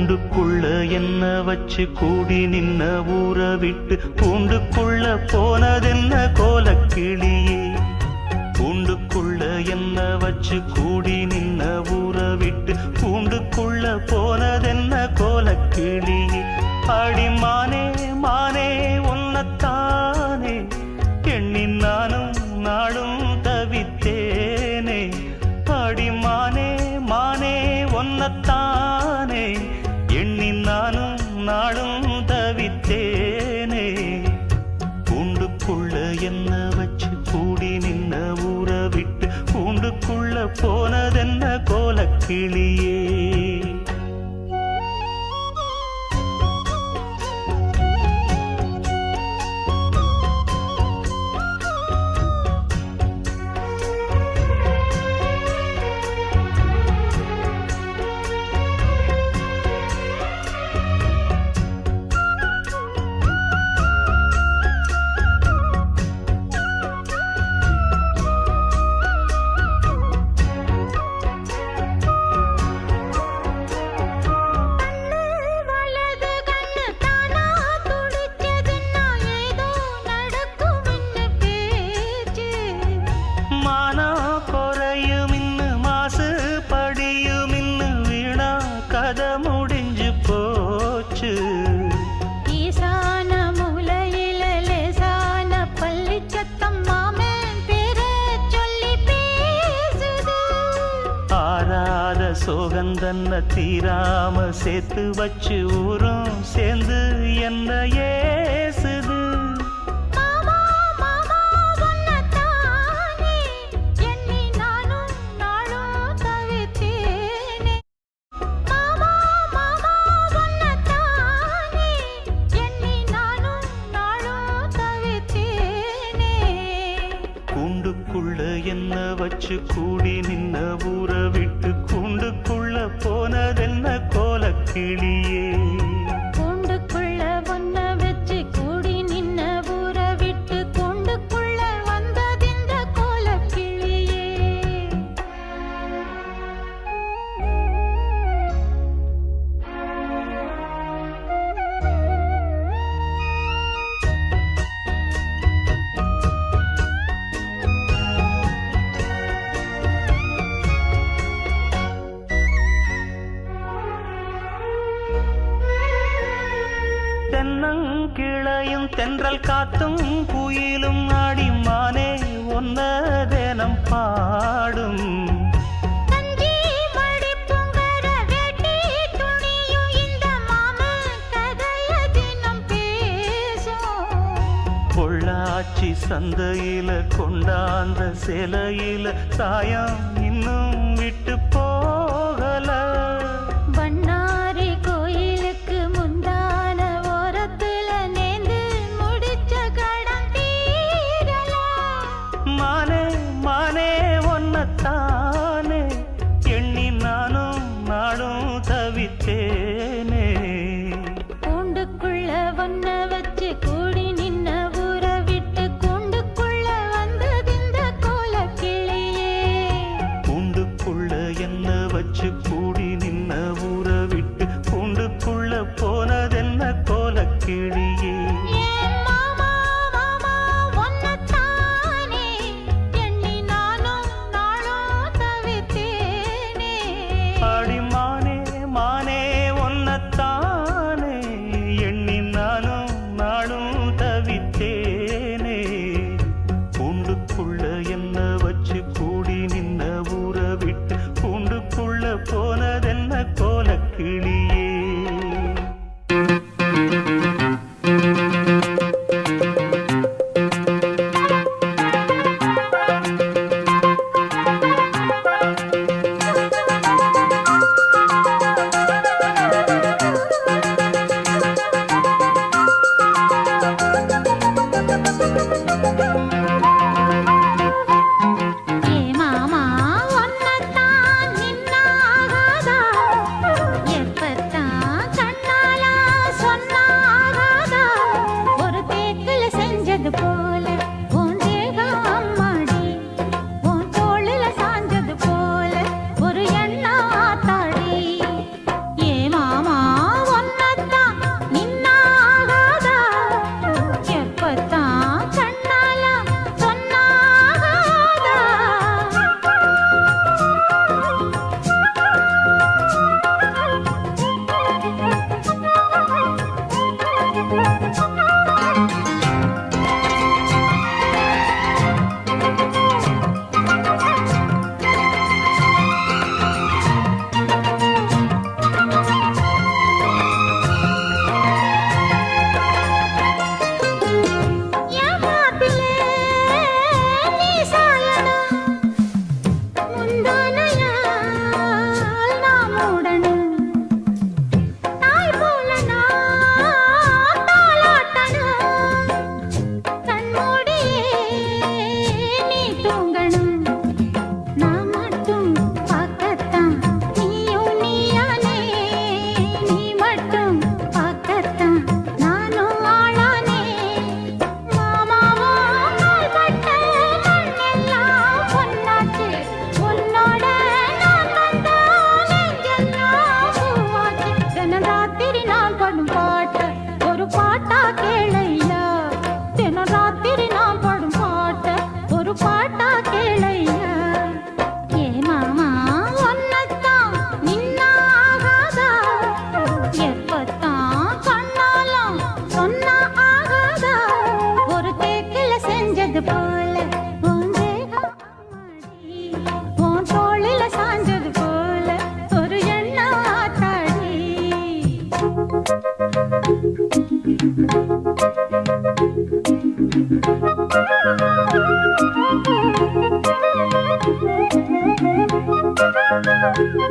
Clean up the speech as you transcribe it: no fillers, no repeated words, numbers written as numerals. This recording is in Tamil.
கூண்டுக்குள்ள என்ன வச்சு கூடி நின்ன ஊற விட்டு கூண்டுக்குள்ள போனதென்ன கோலக்கிளியே. கூண்டுக்குள்ள என்ன வச்சு கூடி நின்ன ஊற விட்டு கூண்டுக்குள்ள போனதென்ன கோலக்கிளியே. அடிமானே மானே உன்னத்தானே எண்ணி நானும் நாளும் தவித்தேனே. அடிமானே மானே ஒன்னத்தானே எண்ணி நானும் நாளும் தவித்தேனே. கூண்டுக்குள்ள என்ன வச்சு கூடி நின்ன ஊற விட்டு கூண்டுக்குள்ள போனதென்ன கோலக்கிளியே. முடிஞ்சு போச்சு ஈசான மூலையில லேசான பள்ளி சத்தம் மாமன் பேர சொல்லி பேசுது. ஆறாத சோகந்தன்ன தீராம சேர்த்து வச்சு ஊரும் சேர்ந்து என்ன ஏசுது. கூண்டுக்குள்ள என்ன வச்சு கூடி நின்ன ஊற விட்டு கூண்டுக்குள்ள போனதென்ன கோலக்கிளியே. கூண்டுக்குள்ள ஒன்ன வச்சு கூடி நின்ன ஊற விட்டு கூண்டுக்குள்ள வந்ததிந்த கோலக்கிளியே. தென்னங்கிளையும் தென்றல் காத்தும் குயிலும் ஆடிமானே ஒன்ன தினம் பாடும். பொள்ளாச்சி சந்தையில கொண்டாந்த சிலையில சாயம் இன்னும் விட்டு போகல. பண்ணாரி கோயிலுக்கு முந்தான ஓரத்துல நேர்ந்து முடிச்ச கடன் தீரல. மானே மானே ஒன்னத்தானே எண்ணி நானும் நாளும் தவித்தேனே. கூண்டுக்குள்ள ஒன்ன வச்சு கூடி நின்ன ஊற விட்டு கூண்டுக்குள்ள வந்ததிந்த கோலக்கிளியே. கூண்டுக்குள்ள என்ன வச்சு கூடி நின்ன ஊற விட்டு கூண்டுக்குள்ள போனதென்ன கோலக்கிளியே. மாமா மாமா ஒன்னத்தானே ராத்திரி நான் படும் பாட்ட ஒரு பாட்டா கேளையா ஏ மாமா ஒன்னத்தான் நின்னா ஆகாதா எப்பத்தான் கண்ணாலும் சொன்னா ஆகாதா ஒரு தேக்கில செஞ்சது போல உன் தேகம் அம்மாடி, உன் தோளில சாஞ்சது போல ஒரு எண்ணம் ஆத்தாடி Thank you.